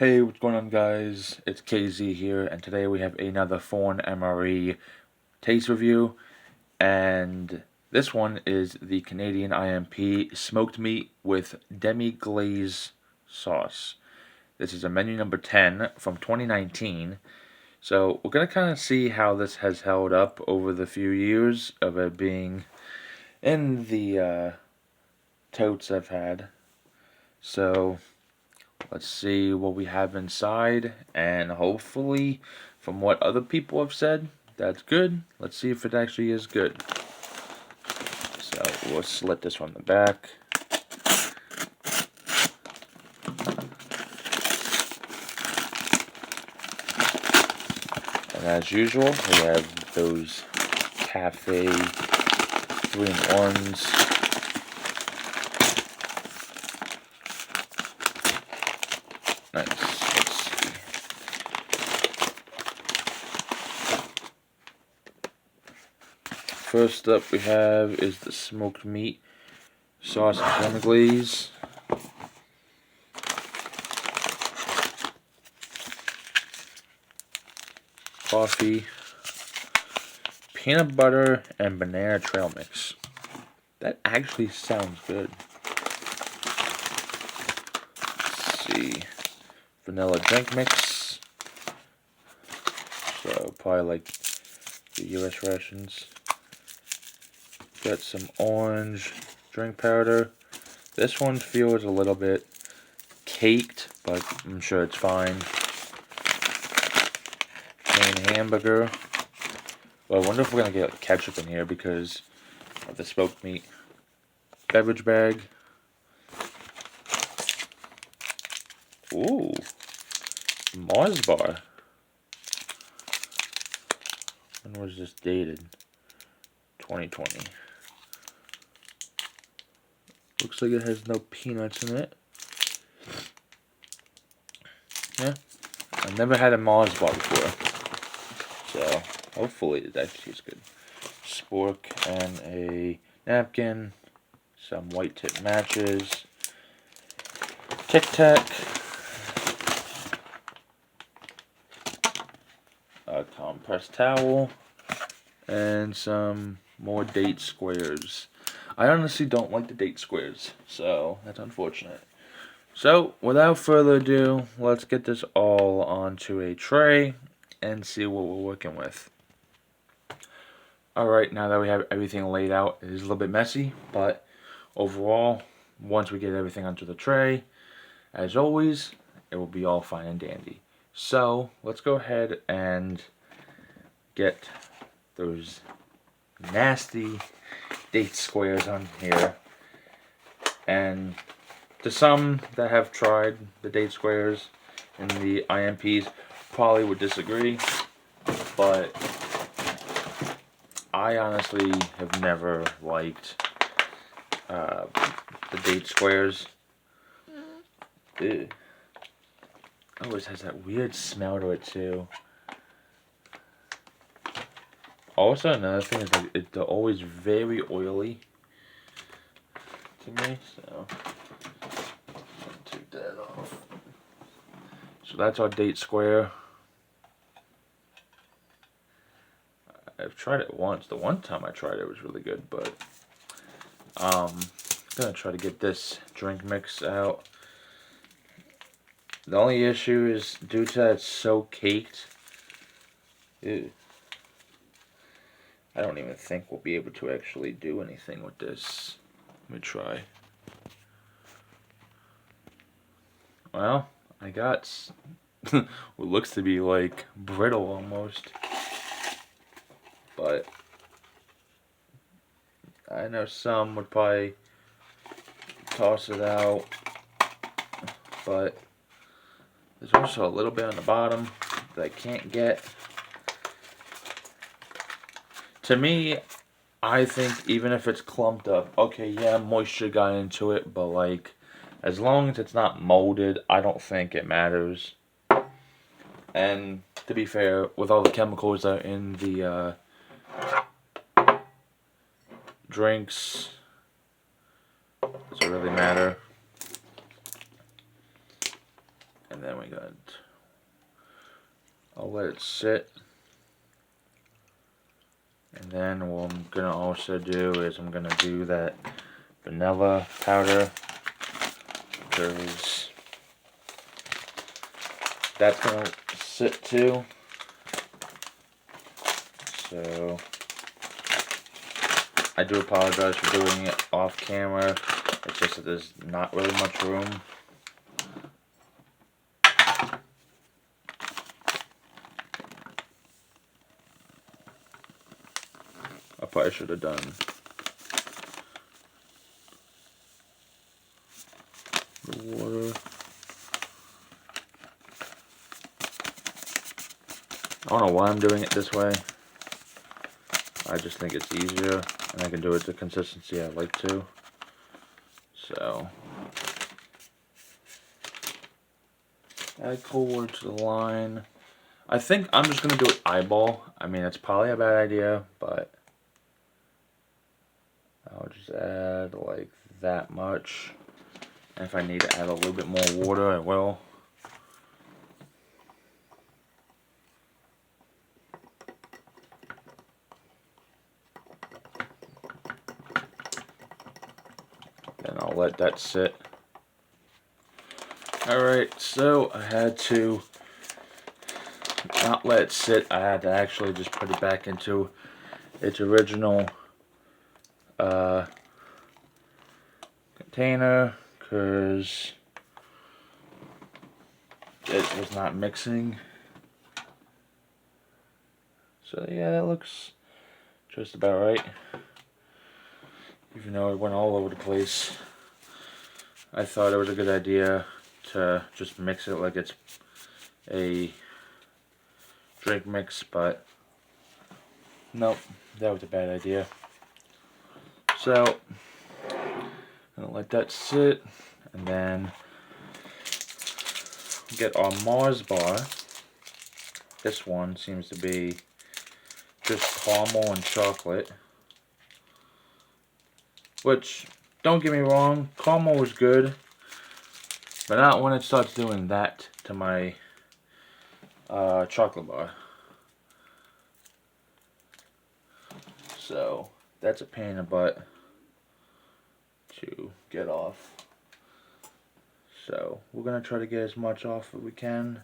Hey, what's going on, guys? It's KZ here, and today we have another foreign MRE taste review, and this one is the Canadian IMP smoked meat with Demi Glaze sauce. This is a menu number 10 from 2019, so we're going to kind of see how this has held up over the few years of it being in the totes I've had. So let's see what we have inside, and hopefully, from what other people have said, that's good. Let's see if it actually is good. So we'll slit this from the back. And as usual, we have those cafe 3-in-1s. Nice. Let's see. First up we have is the smoked meat sauce and lemon glaze. Coffee, peanut butter, and banana trail mix. That actually sounds good. Let's see. Vanilla drink mix. So probably like the US rations. Got some orange drink powder. This one feels a little bit caked, but I'm sure it's fine. Plain hamburger. Well, I wonder if we're gonna get ketchup in here because of the smoked meat. Beverage bag. Ooh, Mars bar. When was this dated? 2020. Looks like it has no peanuts in it. Yeah, I've never had a Mars bar before, so hopefully it actually is good. Spork and a napkin, some white tip matches, Tic Tac, a compressed towel, and some more date squares. I honestly don't like the date squares, so that's unfortunate. So, without further ado, let's get this all onto a tray and see what we're working with. Alright, now that we have everything laid out, it is a little bit messy, but overall, once we get everything onto the tray, as always, it will be all fine and dandy. So, let's go ahead and get those nasty date squares on here. And to some that have tried the date squares and the IMPs probably would disagree, but I honestly have never liked the date squares. Ew. Oh, it has that weird smell to it too. Also, another thing is that they're always very oily to me, so take that off. So that's our date square. I've tried it once. The one time I tried it was really good, but I'm gonna try to get this drink mix out. The only issue is due to that it's so caked. Ew. I don't even think we'll be able to actually do anything with this. Let me try. Well, I got what looks to be like brittle almost. But I know some would probably toss it out. But there's also a little bit on the bottom that I can't get. To me, I think even if it's clumped up, okay, yeah, moisture got into it, but like, as long as it's not molded, I don't think it matters. And to be fair, with all the chemicals that are in the drinks, does it really matter? And And then we got, I'll let it sit. And then what I'm gonna also do is I'm gonna do that vanilla powder, because that's gonna sit too. So I do apologize for doing it off camera. It's just that there's not really much room. I probably should have done the water. I don't know why I'm doing it this way. I just think it's easier, and I can do it the consistency I like to. So, add cold water to the line. I think I'm just going to do it eyeball. I mean, it's probably a bad idea, but I'll just add like that much. And if I need to add a little bit more water, I will. Then I'll let that sit. Alright, so I had to not let it sit. I had to actually just put it back into its original container, because it was not mixing. So yeah, that looks just about right. Even though it went all over the place, I thought it was a good idea to just mix it like it's a drink mix, but nope, that was a bad idea. So I'm gonna let that sit, and then get our Mars bar. This one seems to be just caramel and chocolate, which, don't get me wrong, caramel is good, but not when it starts doing that to my chocolate bar. So that's a pain in the butt to get off. So we're gonna try to get as much off as we can,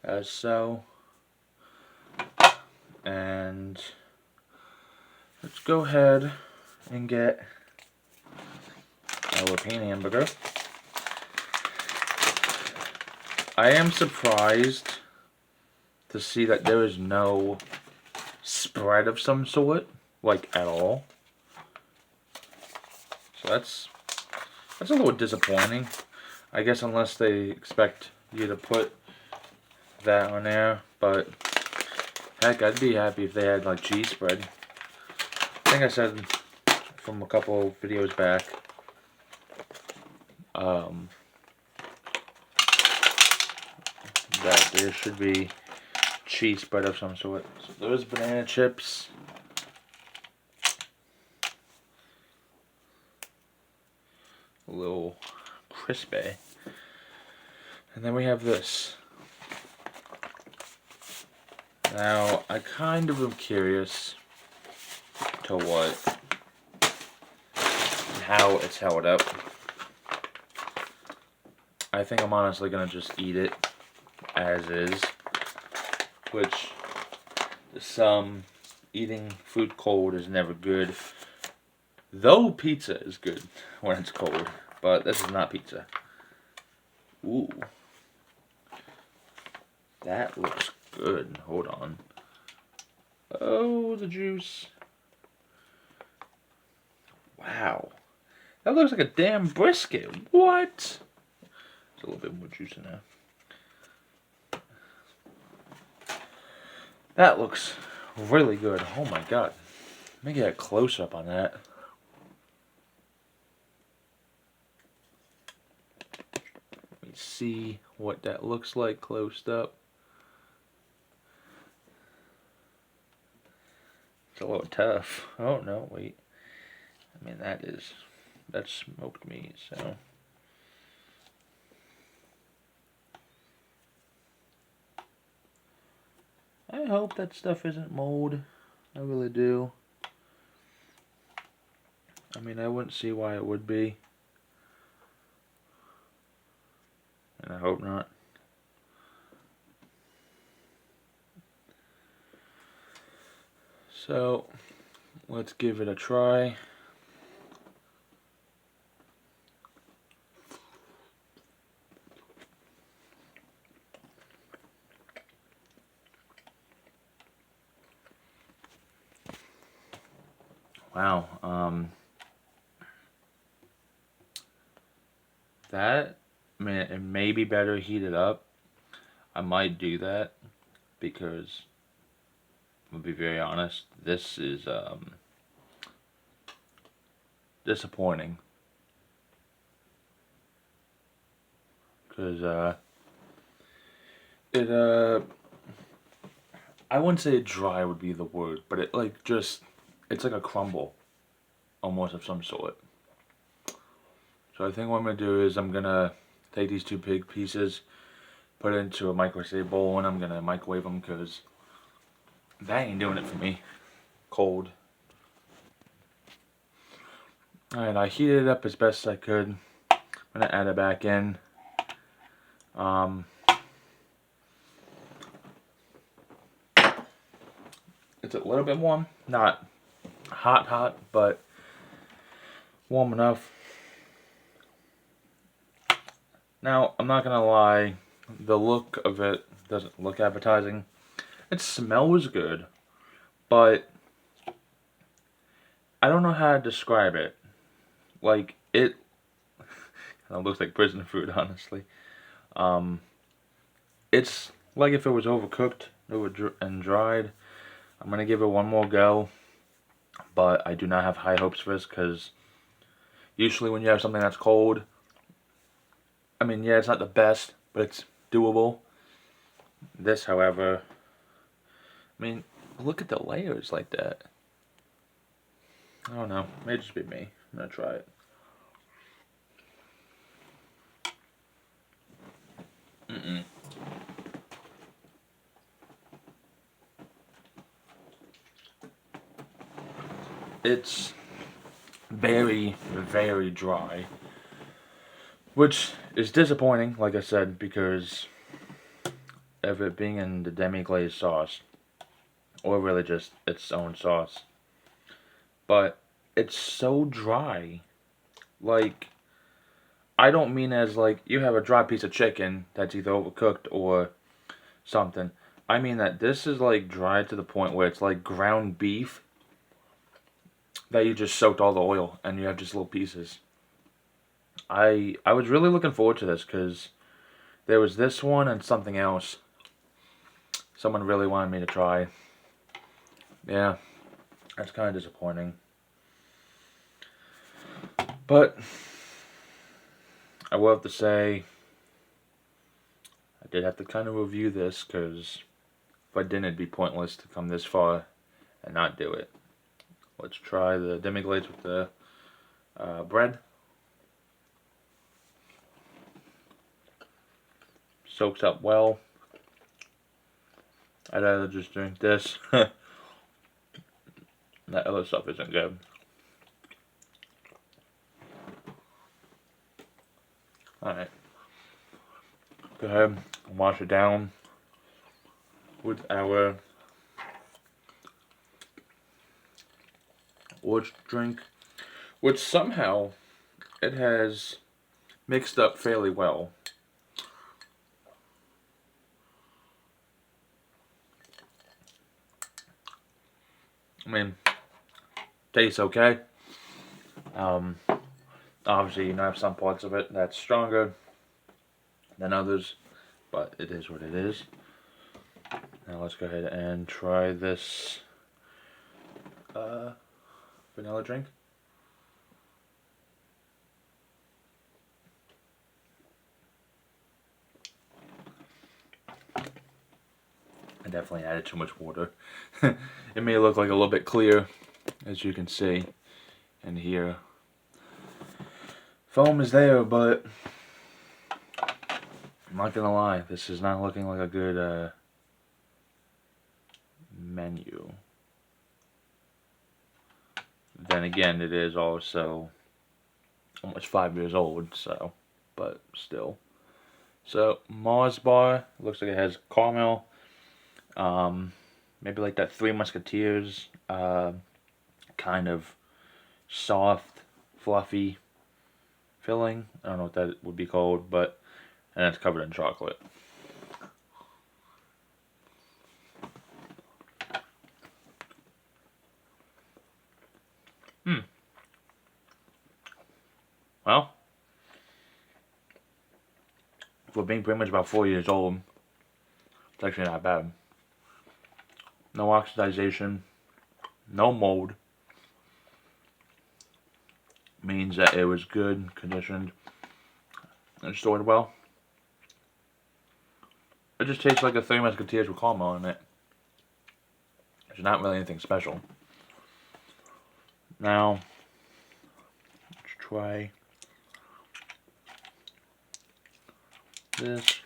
as so. And let's go ahead and get our pan hamburger. I am surprised to see that there is no spread of some sort, like at all. So that's a little disappointing. I guess unless they expect you to put that on there, but heck, I'd be happy if they had like cheese spread. I think I said from a couple videos back, that there should be cheese spread of some sort. So there's banana chips. A little crispy. And then we have this. Now, I kind of am curious to how it's held up. I think I'm honestly gonna just eat it as is, which some eating food cold is never good. Though pizza is good when it's cold, but this is not pizza. Ooh. That looks good. Hold on. Oh, the juice. Wow. That looks like a damn brisket. What? There's a little bit more juice in there. That looks really good. Oh my god. Let me get a close-up on that. Let me see what that looks like close up. It's a little tough. Oh no, wait. I mean, that's smoked meat, so. I hope that stuff isn't mold. I really do. I mean, I wouldn't see why it would be. And I hope not. So, let's give it a try. Wow, that, I mean, it may be better heated up. I might do that because, I'll be very honest, this is disappointing. Because it I wouldn't say dry would be the word, but it like just, it's like a crumble almost of some sort. So I think what I'm gonna do is I'm gonna take these two big pieces, put it into a microwave bowl, and I'm gonna microwave them because that ain't doing it for me. Cold. Alright, I heated it up as best I could. I'm gonna add it back in. It's a little bit warm, not hot, but warm enough. Now, I'm not gonna lie, the look of it doesn't look appetizing. It smells good, but I don't know how to describe it. Like, it kind of looks like prison food, honestly. It's like if it was overcooked and dried. I'm gonna give it one more go, but I do not have high hopes for this because usually when you have something that's cold, I mean, yeah, it's not the best, but it's doable. This, however, I mean, look at the layers like that. I don't know. May just be me. I'm gonna try it. It's very, very dry, which is disappointing, like I said, because of it being in the Demi Glaze sauce, or really just its own sauce. But it's so dry. Like, I don't mean as like you have a dry piece of chicken that's either overcooked or something. I mean that this is like dry to the point where it's like ground beef that you just soaked all the oil and you have just little pieces. I was really looking forward to this because there was this one and something else someone really wanted me to try. Yeah, that's kind of disappointing. But I will have to say I did have to kind of review this because if I didn't, it'd be pointless to come this far and not do it. Let's try the demi-glaze with the bread. Soaks up well. I'd rather just drink this. That other stuff isn't good. Alright. Go ahead and wash it down with our orange drink, which somehow it has mixed up fairly well. I mean, tastes okay. Obviously, you know, have some parts of it that's stronger than others, but it is what it is. Now let's go ahead and try this vanilla drink. I definitely added too much water. It may look like a little bit clear, as you can see in here. Foam is there, but I'm not gonna lie, this is not looking like a good menu. Then again, it is also almost 5 years old, so, but still. So, Mars bar, looks like it has caramel, maybe like that Three Musketeers, kind of soft, fluffy filling. I don't know what that would be called, but, and it's covered in chocolate. Well, for being pretty much about 4 years old, it's actually not bad. No oxidization, no mold. Means that it was good conditioned and stored well. It just tastes like a Three Musketeers with caramel in it. It's not really anything special. Now, let's try this.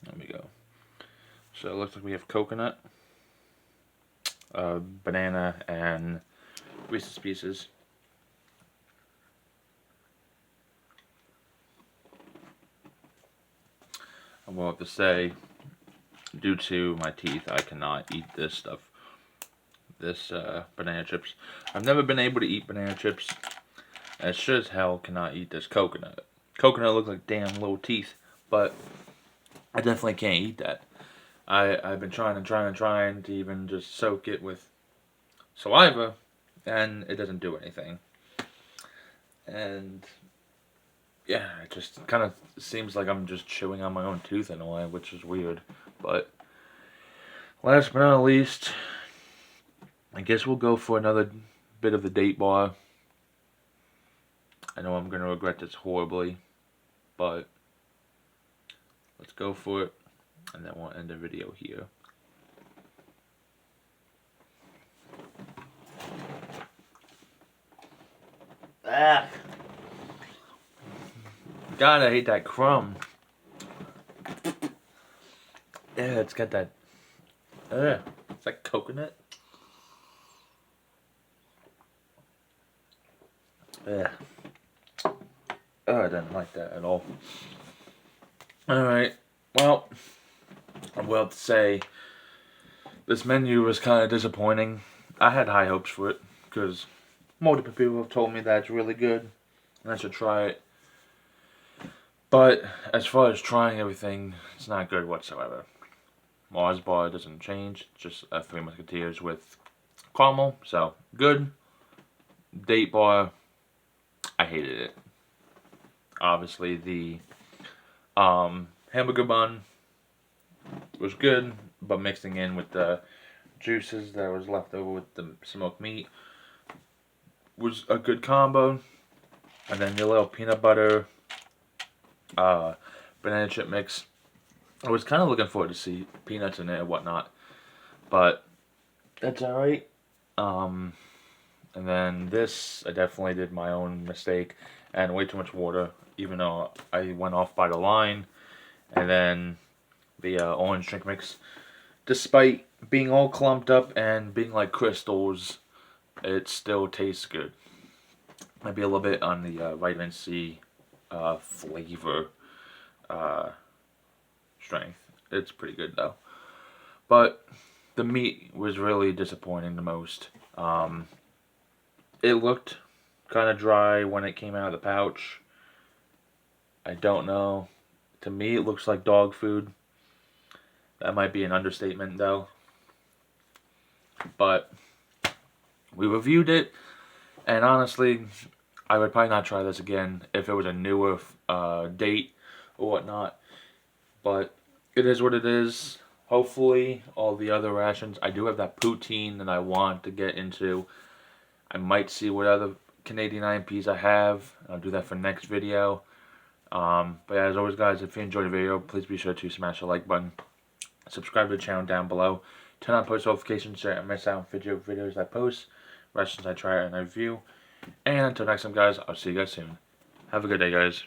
There we go. So it looks like we have coconut, banana, and Reese's Pieces. I will have to say, due to my teeth, I cannot eat this stuff. This banana chips. I've never been able to eat banana chips. And sure as hell cannot eat this coconut. Coconut looks like damn little teeth, but I definitely can't eat that. I've been trying to even just soak it with saliva, and it doesn't do anything. And yeah, it just kind of seems like I'm just chewing on my own tooth in a way, which is weird. But last but not least, I guess we'll go for another bit of the date bar. I know I'm going to regret this horribly, but let's go for it, and then we'll end the video here. Ah! God, I hate that crumb. Yeah, it's got that. It's like coconut. Yeah. Oh, I didn't like that at all. Alright, well, I will have to say, this menu was kind of disappointing. I had high hopes for it, because multiple people have told me that it's really good, and I should try it. But, as far as trying everything, it's not good whatsoever. Mars bar doesn't change, just a Three Musketeers with caramel, so good. Date bar, I hated it. Obviously, the hamburger bun was good, but mixing in with the juices that was left over with the smoked meat was a good combo. And then your little peanut butter banana chip mix. I was kind of looking forward to see peanuts in it and whatnot, but that's alright. And then this, I definitely did my own mistake and way too much water, even though I went off by the line. And then the orange drink mix, despite being all clumped up and being like crystals, it still tastes good. Might be a little bit on the vitamin C flavor strength. It's pretty good though. But the meat was really disappointing the most. It looked kind of dry when it came out of the pouch. I don't know. To me, it looks like dog food. That might be an understatement, though. But we reviewed it, and honestly, I would probably not try this again if it was a newer date or whatnot. But it is what it is. Hopefully, all the other rations. I do have that poutine that I want to get into. I might see what other Canadian IMPs I have. I'll do that for next video. But yeah, as always, guys, if you enjoyed the video, please be sure to smash the like button. Subscribe to the channel down below. Turn on post notifications so you don't miss out on videos I post, rations I try and I review. And until next time, guys, I'll see you guys soon. Have a good day, guys.